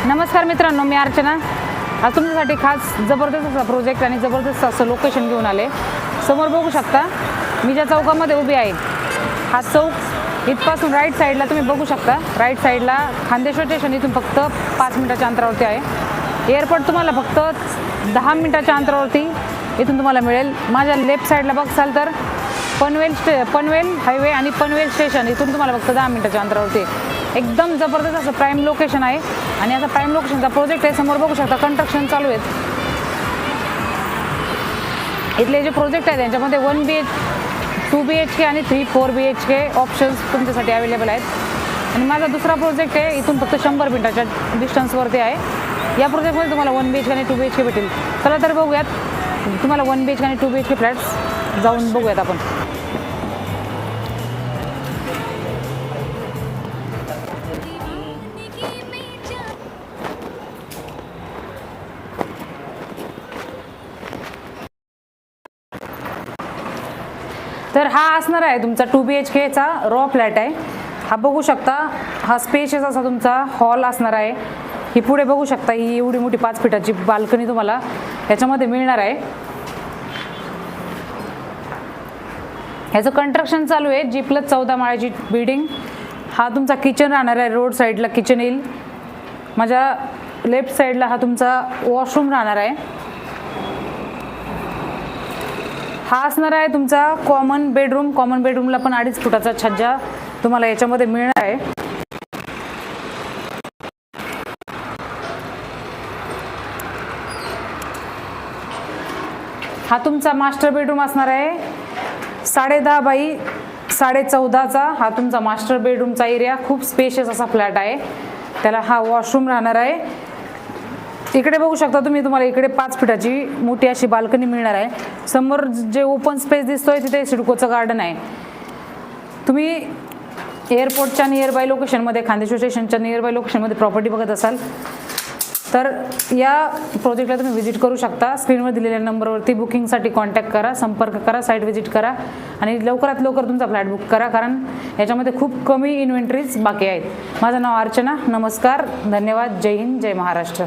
नमस्कार मित्रांनो, मी अर्चना. आज तुमच्यासाठी खास जबरदस्त असा प्रोजेक्ट आणि जबरदस्त असं लोकेशन घेऊन आले. समोर बघू शकता मी ज्या चौकामध्ये उभी आहे, हा चौक इथपासून राईट साईडला तुम्ही बघू शकता. राईट साईडला खांदेश्वर स्टेशन इथून फक्त 5 मिनिटाच्या अंतरावरती आहे. एअरपोर्ट तुम्हाला फक्त 10 मिनिटाच्या अंतरावरती इथून तुम्हाला मिळेल. माझ्या लेफ्ट साईडला बघसाल तर पनवेल हायवे आणि पनवेल स्टेशन इथून तुम्हाला फक्त 10 मिनिटाच्या अंतरावरती एकदम जबरदस्त असं प्राईम लोकेशन आहे. आणि आता प्राईम लोकेशनचा प्रोजेक्ट आहे. समोर बघू शकता कंस्ट्रक्शन चालू आहेत. इथले जे प्रोजेक्ट आहेत त्यांच्यामध्ये 1 BH 2 BHK आणि 3-4 BHK ऑप्शन्स तुमच्यासाठी अवेलेबल आहेत. आणि माझा दुसरा प्रोजेक्ट आहे, इथून फक्त 100 मिनिटाच्या डिस्टन्सवरती आहे. या प्रोजेक्टमध्ये तुम्हाला 1 BHK आणि 2 BHK भेटेल. चला तर बघूयात, तुम्हाला 1 BHK आणि 2 BHK फ्लॅट्स जाऊन बघूयात आपण. तर हा असणार आहे तुमचा 2 BHKचा रॉ फ्लॅट आहे. हा बघू शकता, हा स्पेशियस असा तुमचा हॉल असणार आहे. ही पुढे बघू शकता, ही एवढी मोठी 5 फीटाची बाल्कनी तुम्हाला याच्यामध्ये मिळणार आहे. ह्याचं कंस्ट्रक्शन चालू आहे. G+14 माळ्याची building. हा तुमचा किचन राहणार आहे. रोड साईडला किचन येईल. माझ्या लेफ्ट साईडला हा तुमचा वॉशरूम राहणार आहे. हा असणार आहे तुमचा कॉमन बेडरूम. कॉमन बेडरूमला पण 2.5 फुटाचा छज्जा तुम्हाला याच्यामध्ये मिळणार आहे. हा तुमचा मास्टर बेडरूम असणार आहे. 10.5 बाय 14.5चा हा तुमचा मास्टर बेडरूमचा एरिया. खूप स्पेशियस असा फ्लॅट आहे. त्याला हा वॉशरूम राहणार आहे. इकडे बघू शकता तुम्हाला इकडे 5 फीटाची मोठी अशी बाल्कनी मिळणार आहे. समोर जे ओपन स्पेस दिसतोय तिथे सिडकोचं गार्डन आहे. तुम्ही एअरपोर्टच्या नियरबाय लोकेशनमध्ये, खांदेश्वर स्टेशनच्या नियरबाय लोकेशनमध्ये प्रॉपर्टी बघत असाल तर या प्रोजेक्टला तुम्ही व्हिजिट करू शकता. स्क्रीनवर दिलेल्या नंबरवरती बुकिंगसाठी कॉन्टॅक्ट करा, संपर्क करा, साईट व्हिजिट करा आणि लवकरात लवकर तुमचा फ्लॅट बुक करा, कारण याच्यामध्ये खूप कमी इन्व्हेंटरीज बाकी आहेत. माझं नाव अर्चना. नमस्कार, धन्यवाद. जय हिंद, जय महाराष्ट्र.